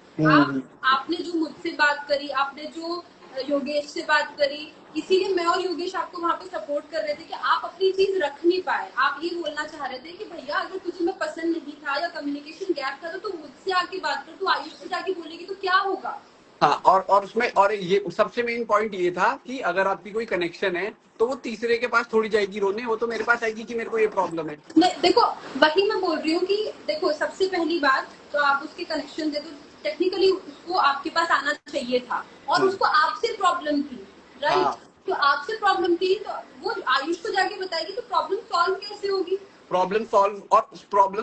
आपने जो मुझसे बात करी, आपने जो योगेश से बात करी, इसीलिए मैं और योगेश आपको वहाँ पे सपोर्ट कर रहे थे कि आप अपनी चीज रख नहीं पाए। आप ये बोलना चाह रहे थे कि भैया अगर तुझे मैं पसंद नहीं था या कम्युनिकेशन गैप था तो तू मुझसे आके बात कर, तू आयुष से जाके बोलेगी तो क्या होगा। हाँ, और उसमें और ये सबसे मेन पॉइंट ये था कि अगर आपकी कोई कनेक्शन है तो वो तीसरे के पास थोड़ी जाएगी रोने, वो तो मेरे पास आएगी कि मेरे को ये प्रॉब्लम है। देखो वही मैं बोल रही हूँ कि देखो सबसे पहली बात तो आप उसके कनेक्शन दे, तो टेक्निकली उसको आपके पास आना चाहिए था, और उसको आपसे प्रॉब्लम थी, राइट? हाँ। तो आपसे प्रॉब्लम थी तो वो आयुष को जाके बताएगी, तो प्रॉब्लम सॉल्व कैसे होगी? प्रॉब्लम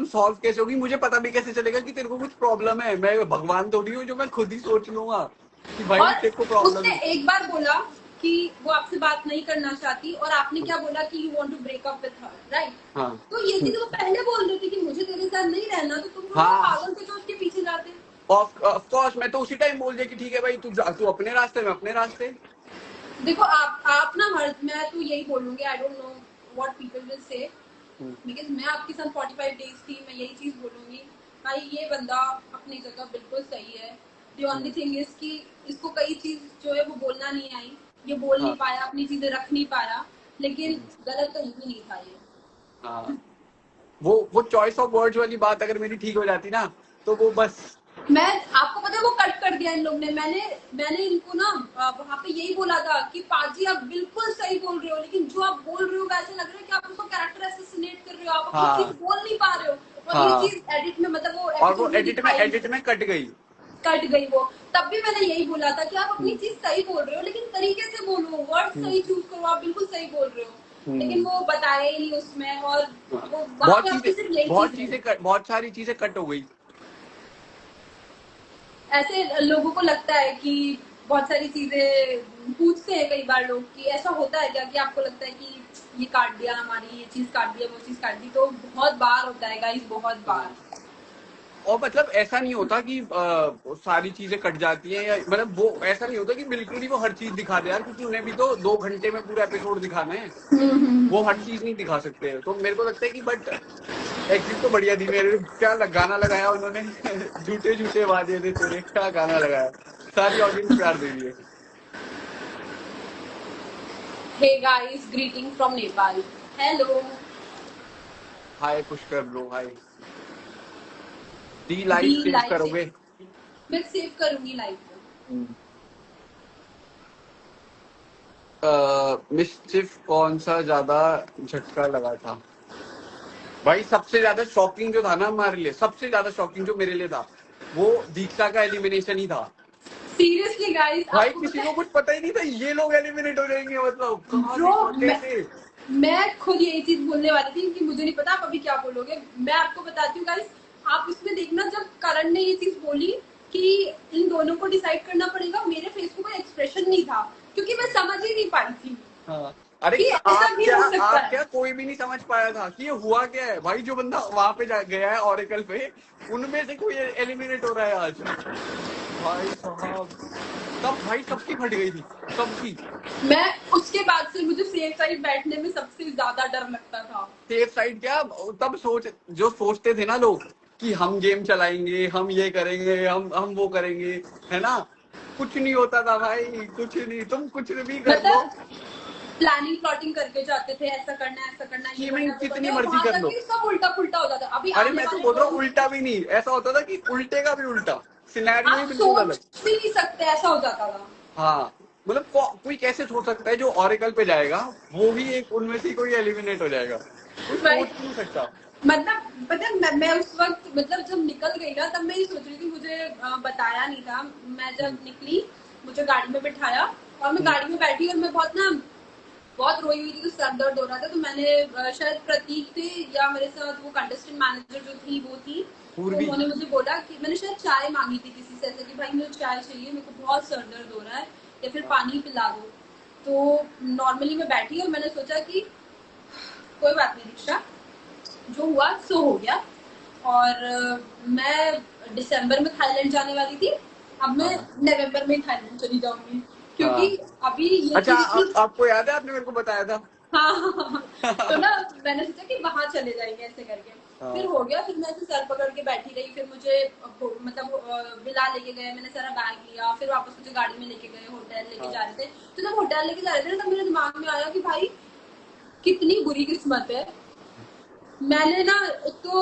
सॉल्व कैसे होगी, मुझे पता भी कैसे चलेगा कि तेरे को कुछ प्रॉब्लम है? मैं भगवान थोड़ी हूँ जो मैं खुद ही सोच लूंगा कि भाई और तेरे को प्रॉब्लम उसने है। एक बार बोला कि वो आपसे बात नहीं करना चाहती, और आपने क्या बोला कि you want to break up with her, right? हाँ। तो ये चीज वो पहले बोल रही थी कि मुझे तेरे साथ नहीं रहना, तो तुम हाँ। पागल थे जो उसके पीछे जाते। ऑफ कोर्स मैं तो उसी टाइम बोल दिया कि ठीक है भाई, तू अपने रास्ते में अपने रास्ते। देखो आप ना मैं तो यही बोलूंगी, I don't know what people will say, because मैं आपके साथ 45 डेज थी, मैं यही चीज बोलूंगी भाई, ये बंदा अपनी जगह बिल्कुल सही है। द ओनली थिंग इज कि इसको कई चीज जो है वो बोलना नहीं आई, ये बोल नहीं पाया, अपनी चीजें रख नहीं पाया, लेकिन गलत कहीं भी नहीं था ये। हाँ, वो चॉइस ऑफ वर्ड्स वाली बात अगर मेरी ठीक हो जाती ना तो वो बस। मैं आपको पता है वो कट कर दिया इन लोग ने, मैंने इनको ना वहाँ पे यही बोला था कि पाजी आप बिल्कुल सही बोल रहे हो, लेकिन जो आप बोल रहे हो वैसे लग रहा है कि आप उसको कैरेक्टर असैसिनेट कर रहे हो, आप अपनी चीज बोल नहीं पा रहे हो, और ये चीज एडिट में मतलब वो एडिट में कट गई वो। तब भी मैंने यही बोला था कि आप अपनी चीज सही बोल रहे हो, लेकिन तरीके से बोलो, वर्ड सही चूज करो, आप बिल्कुल सही बोल रहे हो, लेकिन वो बताया ही नहीं उसमें, और वो बहुत सारी चीजें कट हो गई। ऐसे लोगों को लगता है कि बहुत सारी चीजें पूछते हैं कई बार लोग कि ऐसा होता है क्या, कि आपको लगता है कि ये काट दिया हमारी, ये चीज काट दिया, वो चीज काट दी, तो बहुत बार होता है गाइस, बहुत बार। और मतलब ऐसा नहीं होता कि सारी चीजें कट जाती हैं, या मतलब वो ऐसा नहीं होता कि बिल्कुल ही वो हर चीज दिखा दे यार, क्योंकि उन्हें भी तो 2 घंटे में पूरा एपिसोड दिखाना है, वो हर चीज नहीं दिखा सकते हैं। तो मेरे को लगता है कि बट एक्टिंग तो बढ़िया थी। मेरे क्या गाना लगाया उन्होंने झूठे झूठे वादे थे तेरे, क्या गाना लगाया, सारी ऑडियंस प्यार दे रही है। Hey guys, greeting from Nepal, hello, hi Pushkar bro, hi. दी लाइव सेव करोगे? मैं सेव करूंगी लाइव को। मिस्चिफ कौन सा ज्यादा झटका लगा था? भाई सबसे ज्यादा शॉकिंग जो था ना हमारे लिए, सबसे ज्यादा शॉकिंग जो मेरे लिए था, वो दीक्षा का एलिमिनेशन ही था। सीरियसली गाइस, भाई किसी को कुछ पता ही नहीं था ये लोग एलिमिनेट हो जाएंगे, मतलब कहाँ से? मैं खुद यही चीज बोलने वाली थी कि मुझे नहीं पता आप अभी क्या बोलोगे। मैं आपको बताती हूँ गाइस, आप इसमें देखना, जब करण ने ये चीज बोली कि इन दोनों को डिसाइड करना पड़ेगा। मेरे फेस पे कोई एक्सप्रेशन नहीं था क्योंकि मैं समझ ही नहीं पाई थी। हाँ। अरे कि ऐसा भी हो सकता आप है। क्या कोई भी नहीं समझ पाया था कि ये हुआ क्या है भाई। जो बंदा वहां पे गया है ओरेकल पे, उनमें से कोई एलिमिनेट हो रहा है आज। भाई साहब, तब भाई सबकी फट गई थी, सबकी। मैं उसके बाद से मुझे सेफ साइड बैठने में सबसे ज्यादा डर लगता था। सेफ साइड क्या, तब जो सोचते थे ना लोग कि हम गेम चलाएंगे, हम ये करेंगे, हम वो करेंगे, है ना, कुछ नहीं होता था भाई, कुछ नहीं। तुम कुछ भी कर लो, मतलब प्लानिंग प्लॉटिंग करके जाते थे, ऐसा करना है, ऐसा करना है, ये करना स्कीमिंग है, वो कितनी करना है, मर्जी वहां कर तक लो। कि सब उल्टा पुल्टा हो जाता। अभी अरे आने मैं तो वाले बोल रहा हूँ, लोग उल्टा भी नहीं, ऐसा होता था कि उल्टे का भी उल्टा सिनेरियो ही आप बिल्कुल अलग। सोच भी नहीं सकते, ऐसा हो जाता था। हाँ, मतलब कोई कैसे सोच सकता है जो ओरेकल पे जाएगा वो ही एक उनमें से कोई एलिमिनेट हो जाएगा, कोई सोच ही नहीं सकता। मतलब पता है, मैं उस वक्त मतलब जब निकल गई ना, तब मैं ये सोच रही थी, मुझे बताया नहीं था। मैं जब निकली, मुझे गाड़ी में बिठाया और मैं गाड़ी में बैठी और मैं बहुत रोई हुई थी, तो सर दर्द हो रहा था। तो मैंने शायद प्रतीक थे या मेरे साथ वो कंटेस्टेंट मैनेजर जो थी वो थी, तो पूर्वी। उन्होंने मुझे बोला कि मैंने शायद चाय मांगी थी किसी से, ऐसे कि भाई मुझे चाय चाहिए, मेरे को बहुत सर दर्द हो रहा है, या फिर पानी पिला दो। तो नॉर्मली मैं बैठी और मैंने सोचा कि कोई बात नहीं दीक्षा, जो हुआ सो हो गया। और मैं दिसंबर में थाईलैंड जाने वाली थी, अब मैं हाँ नवंबर में थाईलैंड चली जाऊंगी, क्योंकि हाँ। अभी ये अच्छा, चीज थी। आपको याद है आपने मेरे को बताया था। हाँ। तो ना मैंने सोचा कि वहां चले जाएंगे ऐसे करके। फिर हाँ हो गया, फिर मैं ऐसे सर पकड़ के बैठी रही, फिर मुझे मतलब विला लेके गए, मैंने सारा बैग लिया, फिर वापस मुझे गाड़ी में लेके गए, होटल लेके हाँ जा रहे थे। तो जब होटल लेके जा रहे थे ना, तब मेरे दिमाग में आया कि भाई कितनी बुरी किस्मत है। मैंने ना, एक तो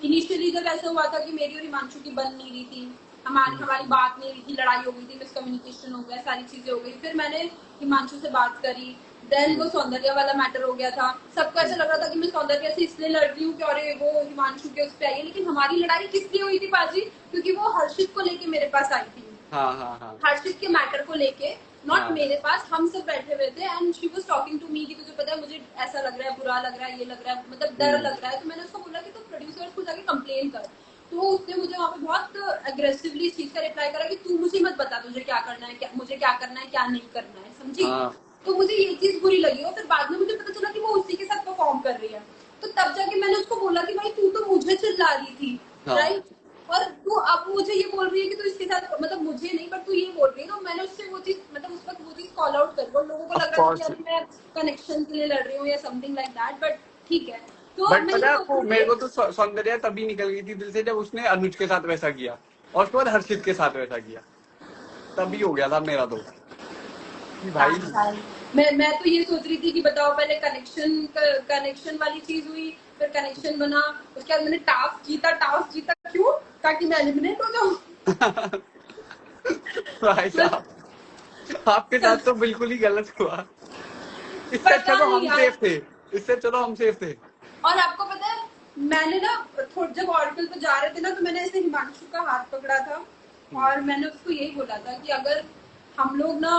इनिशियली जब ऐसा हुआ था कि मेरी और हिमांशु की बन नहीं रही थी, हमारी हमारी बात नहीं रही थी, लड़ाई हो गई थी, मिसकम्युनिकेशन हो गया, सारी चीजें हो गई। फिर मैंने हिमांशु से बात करी, देन वो सौंदर्य वाला मैटर हो गया था। सबको ऐसा लग रहा था कि मैं सौंदर्य से इसलिए लड़ रही हूँ कि अरे वो हिमांशु के उस पर आई है, लेकिन हमारी लड़ाई किस लिए हुई थी पाजी? क्योंकि वो हर्षित को लेके मेरे पास आई थी, हाँ हाँ हाँ हर्षित के मैटर को लेके, नॉट हाँ मेरे पास। हम सब बैठे हुए थे and she was talking to me कि तुझे पता है मुझे ऐसा लग रहा है, बुरा लग रहा है, ये लग रहा है, मतलब डर लग रहा है। तो मैंने उसको बोला कि तू प्रोड्यूसर को जाके कंप्लेन कर। तो उसने मुझे वहां पे बहुत अग्रेसिवली इस चीज का रिप्लाई करा कि तू मुझे मत बता तुझे क्या करना है, क्या मुझे क्या करना है, क्या नहीं करना है, समझी? हाँ तो मुझे ये चीज बुरी लगी और फिर बाद में मुझे पता चला कि वो उसी के साथ परफॉर्म कर रही है। तो तब जाके मैंने उसको बोला कि भाई तू तो मुझे चिल्ला रही थी, हाँ। राइट? और तू अब मुझे ये बोल रही है कि तू इसके साथ, मतलब मुझे नहीं पर तू ये बोल रही है। तो मैंने उससे वो चीज, मतलब उस वक्त वो चीज कॉल आउट कर, और लोगों को ऑफ लग रहा था कि कोर्स। अभी मैं कनेक्शन के लिए लड़ रही हूँ या समथिंग लाइक दैट, बट ठीक है। तो बट मैं पता ये है सोच आपको, रही मेरे थी। को तो सौंदर्या तभी निकल गई थी दिल से जब उसने अनुज के साथ वैसा किया, और उसके बाद हर्षित के साथ वैसा किया। तभी हो गया था मेरा तो कि भाई। मैं तो ये सोच रही थी कि बताओ, पहले कनेक्शन वाली चीज हुई, फिर कनेक्शन बना, उसके बाद मैंने टास्क जीता क्यों? ताकि मैं एलिमिनेट हो जाऊं। भाई साहब, आपके साथ तो बिल्कुल ही गलत हुआ। इससे अच्छा पता तो नहीं हम यार। सेफ थे, इससे चलो हम सेफ थे। और आपको पता है, मैंने ना जब ऑर्बिटल पे जा रहे थे ना, तो मैंने ऐसे हिमांशु का हाथ पकड़ा था और मैंने उसको यही बोला था कि अगर हम लोग ना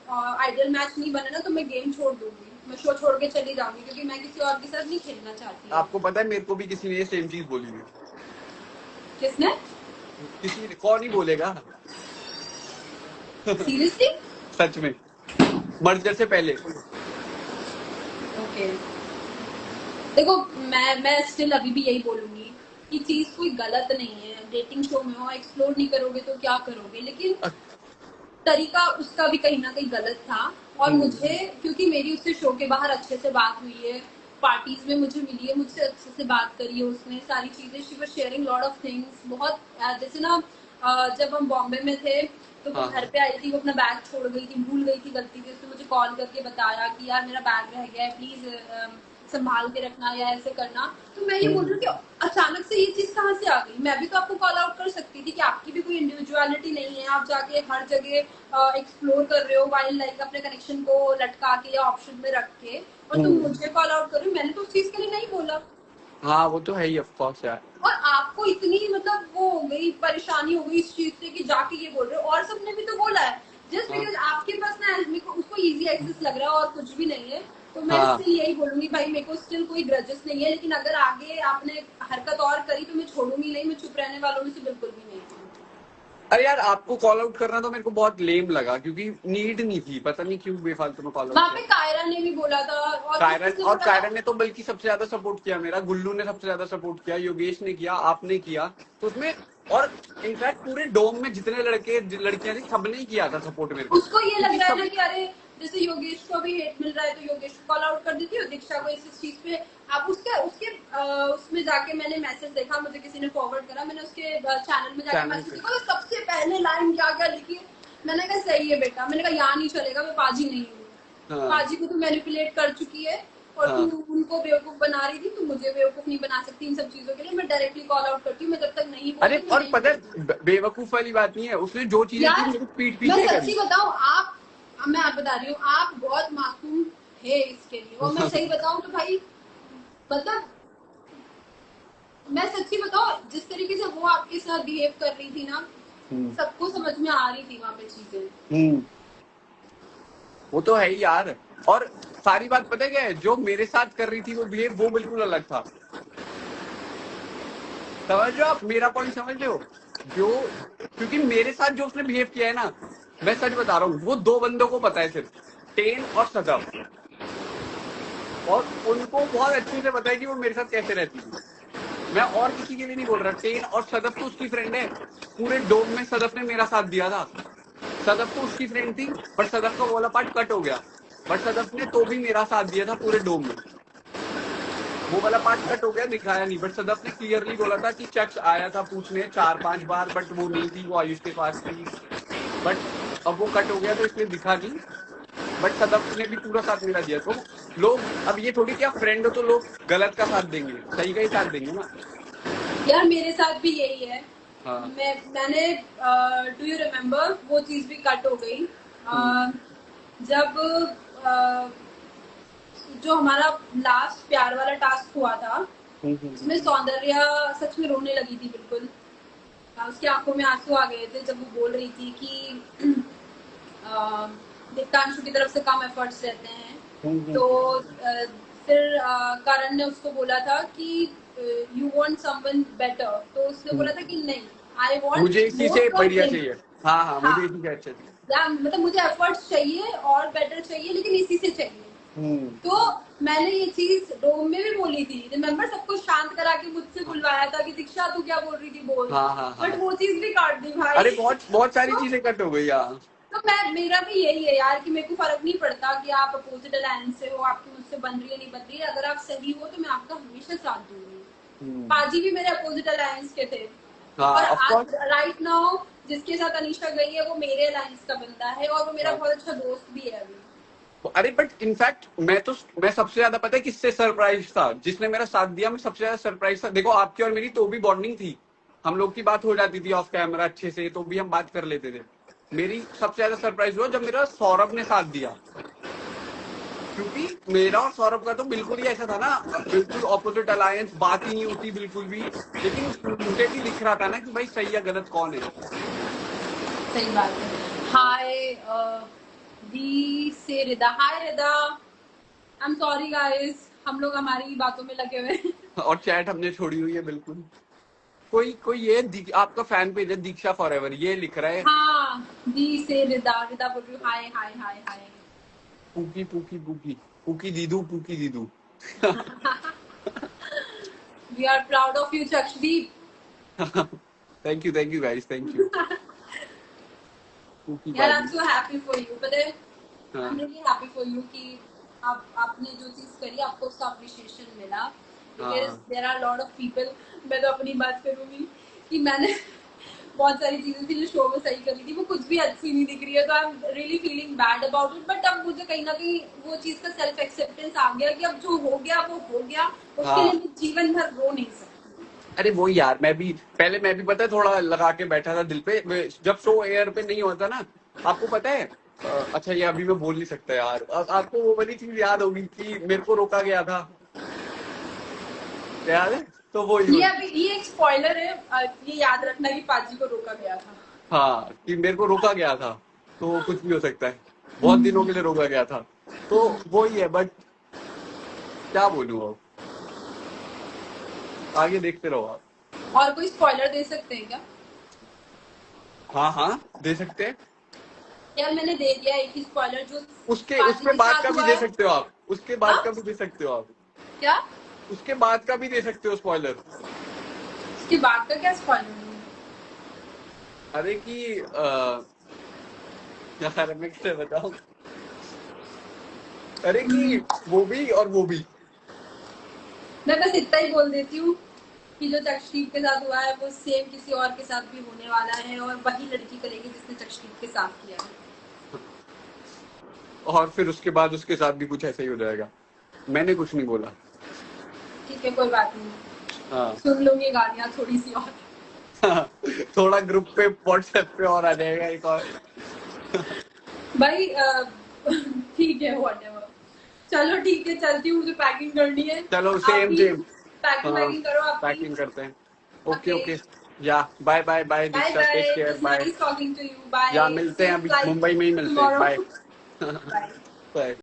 आइडियल मैच नहीं बने ना, तो मैं गेम छोड़ दूंगी, मैं शो छोड़ के चली जाऊंगी, क्योंकि मैं किसी और के साथ नहीं खेलना चाहती अब। आपको पता है मेरे को भी किसी ने ये सेम चीज बोली थी। किसने? किसी ने, कौन ही बोलेगा। सीरियसली? सच में, मर्जर से पहले। ओके। देखो, मैं स्टिल अभी भी यही बोलूंगी कि चीज कोई गलत नहीं है। डेटिंग शो में हो, एक्सप्लोर नहीं करोगे तो क्या करोगे, लेकिन तरीका उसका भी कहीं ना कहीं गलत था। और मुझे, क्योंकि मेरी उससे शो के बाहर अच्छे से बात हुई है, पार्टीज में मुझे मिली है, मुझसे अच्छे से बात करी है उसने, सारी चीजें, she was sharing lot of things. बहुत जैसे ना जब हम बॉम्बे में थे तो वो हाँ घर पे आई थी, वो अपना बैग छोड़ गई थी, भूल गई थी गलती से। उसने मुझे कॉल करके बताया कि यार मेरा बैग रह गया है, प्लीज संभाल के रखना या ऐसे करना। तो मैं ये बोल रही हूँ कि अचानक से ये चीज कहाँ से आ गई? मैं भी तो आपको कॉल आउट कर सकती थी कि आपकी भी कोई इंडिविजुअलिटी नहीं है, आप जाके हर जगह एक्सप्लोर कर रहे हो वाइल्ड लाइफ, अपने कनेक्शन को लटका के या ऑप्शन में रख के, और तुम मुझे कॉल आउट कर रहे हो। मैंने तो उस चीज के लिए नहीं बोला। हाँ, वो तो है ही, ऑफ कोर्स यार। और आपको इतनी मतलब वो हो गई, परेशानी हो गई इस चीज से कि जाके ये बोल रहे हो, और सबने भी तो बोला है। जस्ट हाँ बिकॉज आपके पास ना मेरे को उसको इजी एक्सेस लग रहा है और कुछ भी नहीं है, तो मैं हाँ। स्टिल यही बोलूंगी भाई, मेरे को स्टिल कोई ग्रजेस नहीं है, लेकिन अगर आगे आपने हरकत और करी तो मैं छोड़ूंगी नहीं, मैं चुप रहने वालों में से बिल्कुल भी नहीं हूँ। अरे यार आपको कॉल आउट करना तो मेरे को बहुत लेम लगा, क्योंकि नीड नहीं थी, पता नहीं क्यों बेफालतू में कॉल आउट वहां किया। पे कायरा ने भी बोला था, और कायरन, किसने और बोला था? कायरन ने तो बल्कि सबसे ज्यादा सपोर्ट किया मेरा, गुल्लू ने सबसे ज्यादा सपोर्ट किया, योगेश ने किया, आपने किया, तो उसमें, और इनफैक्ट पूरे डोम में जितने लड़के लड़कियां थी सबने ही किया था सपोर्ट मेरे को, उसको ये लग क्योंकि रहा है सब। ना कि अरे जैसे योगेश को भी हेट मिल रहा है तो योगेश को कॉल आउट कर देती है, दीक्षा को इस चीज पे। आप उसके उसके उसमें जाके मैंने मैसेज देखा, मुझे किसी ने फॉरवर्ड करा, मैंने उसके चैनल में जाके चैनल मैसेज पे। देखा तो सबसे पहले लाइन क्या क्या लिखी है। मैंने कहा सही है बेटा, मैंने कहा यहाँ नहीं चलेगा, मैं पाजी नहीं हूँ। हाँ पाजी को तू मैनिपुलेट कर चुकी है, और तू हाँ। उनको बेवकूफ बना रही थी, तू मुझे बेवकूफ नहीं बना सकती इन सब चीजों के लिए। मैं डायरेक्टली कॉल आउट करती हूँ, मैं जब तक नहीं अरे बोलती मैं और नहीं पता बोलती। है बेवकूफ वाली बात नहीं है, उसने जो चीजें की यार मेरे पीठ मैं पीछे करी। सच्ची बताऊं, मैं आप बता रही हूँ, आप बहुत मासूम है इसके लिए। और मैं सही बताऊं तो भाई, मतलब मैं सच्ची बताऊं, जिस तरीके से वो आपके साथ बिहेव कर रही थी ना, हम्म। सबको समझ में आ रही थी वहां पे चीजें। हम्म। वो तो है ही यार। और सारी बात पता है क्या है, जो मेरे साथ कर रही थी वो बिहेव, वो बिल्कुल अलग था। समझ रहे हो आप, मेरा पॉइंट समझ रहे हो? जो, क्योंकि मेरे साथ जो उसने बिहेव किया है ना, मैं सच बता रहा हूँ, वो दो बंदों को पता है सिर्फ, टेन और सदफ, और उनको बहुत अच्छे से पता है कि वो मेरे साथ कैसे रहती थी। मैं और किसी के लिए नहीं बोल रहा, टेन और सदफ तो उसकी फ्रेंड है। पूरे डोम में सदफ ने मेरा साथ दिया था। सदफ तो उसकी फ्रेंड थी, बट सदफ का वो वाला पार्ट कट हो गया, बट सदफ ने तो भी मेरा साथ दिया था पूरे डोम में। वो वाला पार्ट कट हो गया, दिखाया नहीं, बट सदफ ने क्लियरली बोला था कि शख्स आया था पूछने 4-5 बार, बट वो नहीं थी, वो आयुष के पास थी। बट अब वो कट हो गया तो इसलिए दिखा नहीं, बट सदफ ने भी पूरा साथ मेरा दिया। तो लोग, अब ये थोड़ी क्या फ्रेंड हो तो लोग गलत का साथ देंगे, सही का ही साथ देंगे ना। यार मेरे साथ भी यही है। हाँ। मैंने डू यू रिमेम्बर, वो चीज भी कट हो गई। हम्म। जब अ, जो हमारा लास्ट प्यार वाला टास्क हुआ था, उसमें सौंदर्या सच में रोने लगी थी बिल्कुल। उसकी आंखों में आंसू आ गए थे जब वो बोल रही थी कि दीप्तांशु की तरफ से कम एफर्ट्स रहते हैं। तो फिर करण ने उसको बोला था कि यू वांट समवन बेटर, तो उसने बोला था कि नहीं, आई वांट मुझे इसी मोर से फ्रॉम बढ़िया हिम। चाहिए। हाँ हाँ, हाँ, मुझे इसी से अच्छा चाहिए। मतलब मुझे एफर्ट्स चाहिए और बेटर चाहिए, लेकिन इसी से चाहिए। हम्म। तो मैंने ये चीज डोम में भी बोली थी, रिमेम्बर, सबको शांत करा के मुझसे हाँ बुलवाया था कि दीक्षा तू क्या बोल रही थी बोल। हाँ हाँ बट हाँ। वो चीज भी काट दी भाई। अरे बहुत बहुत सारी तो चीजें कट हो गई यार। तो मैं, मेरा भी यही है यार कि मेरे को फर्क नहीं पड़ता कि आप अपोजिट अलायंस से हो, आपकी मुझसे बन रही है नहीं बन रही है, अगर आप सही हो तो मैं आपका हमेशा साथ दूंगी। पाजी भी मेरे अपोजिट अलायंस के थे, हाँ और ऑफ आज कोर्स। राइट नाउ जिसके साथ अनीशा गई है वो मेरे अलायंस का बंदा है, और वो मेरा हाँ। बहुत अच्छा दोस्त भी है अभी। अरे बट इनफैक्ट मैं सबसे ज्यादा पता है किससे सरप्राइज था, जिसने मेरा साथ दिया, मैं सबसे ज्यादा सरप्राइज था। देखो आपकी और मेरी तो भी बॉन्डिंग थी, हम लोग की बात हो जाती थी ऑफ कैमरा अच्छे से, तो भी हम बात कर लेते थे। मेरी सबसे ज्यादा सरप्राइज हुआ जब मेरा सौरभ ने साथ दिया, क्योंकि मेरा और सौरभ का तो बिल्कुल ही ऐसा था ना, बिल्कुल ऑपोजिट अलायंस, बात ही नहीं होती बिल्कुल भी। लेकिन मुझे भी दिख रहा था ना कि भाई सही या गलत कौन है। सही बात है। हाय दी से रिदा, हाय रिदा, आई एम सॉरी गाइस, हम लोग हमारी बातों में लगे हुए हैं। और चैट हमने छोड़ी हुई है बिल्कुल। कोई कोई ये आपका फैन पेज है दीक्षा फॉरएवर, ये लिख रहा है हाँ, दी से रिदा, रिदा बोल रही हूँ hi hi hi hi. Pookie pookie pookie pookie दीदू, पूकी दीदू। We are proud of you Chakshdeep. Thank you guys, thank you. Pookie यार आई एम बाजी। सो हैप्पी फॉर यू, पता है, आई एम हाँ रियली हैप्पी फॉर यू कि आपने जो चीज करी आपको उसका अप्रिशिएशन मिला। हाँ there are lot of people, मैं तो अपनी बात करूंगी कि मैंने बहुत सारी चीजें थी जो शो में सही करी थी, वो कुछ भी अच्छी नहीं दिख रही है, तो I am really feeling bad about it. But अब मुझे कहीं ना कहीं वो चीज का सेल्फ एक्सेप्टेंस आ गया कि अब जो हो गया वो हो गया, उसके लिए हाँ। मैं जीवन भर रो नहीं सकती। अरे वो यार, मैं भी पता है थोड़ा लगा के बैठा था दिल पे, जब शो एयर पे नहीं होता ना, आपको पता है। अच्छा ये अभी मैं बोल नहीं सकता यार, आपको वो वाली चीज याद होगी कि मेरे को रोका गया था, याद है? तो वो ही ये अभी ये एक स्पॉइलर है, ये याद रखना कि पाजी को रोका गया था। हाँ, कि मेरे को रोका गया था, तो कुछ भी हो सकता है, बहुत दिनों के लिए रोका गया था, तो वो ही है। बट क्या बोलूं अब, आगे देखते रहो आप। और कोई स्पॉइलर दे सकते हैं क्या? हाँ हाँ दे सकते हैं। यार मैंने दे दिया एक ही स्पॉइलर जो उसके पाजी उसके के बाद साथ का भी हुआ दे है। सकते हो आप, उसके बाद हाँ का भी दे सकते हो आप, क्या? उसके बाद का भी दे सकते हो स्पॉइलर। उसके बाद का क्या स्पॉइलर है? अरे कि यार मैं कैसे बताऊं, अरे कि वो भी और वो भी। मैं बस इतना ही बोल देती हूँ कि जो चक्षदीप के साथ हुआ है वो सेम किसी और के साथ भी होने वाला है, और वही लड़की करेगी जिसने चक्षदीप के साथ किया है। और फिर उसके बाद उसके साथ भी कुछ ऐसा ही हो जाएगा। मैंने कुछ नहीं बोला। ठीक है, कोई बात नहीं, हाँ सुन लूंगी गालियाँ थोड़ी सी और। थोड़ा ग्रुप पे व्हाट्सएप पे और आ जाएगा एक और। भाई ठीक है, व्हाटएवर। चलो ठीक है, चलती हूँ, मुझे पैकिंग करनी है। चलो आप सेम भी सेम। पैकिंग हाँ वैकिंग करो आपकी। पैकिंग करते हैं। Okay okay, okay. Yeah bye bye bye bye Diksha, take bye, it care, was bye. Nice talking to you, bye, yeah मिलते हैं सेफ अभी फ्लाइट मुंबई में ही मिलते हैं, टुमारो। बाय। बाय। बाय।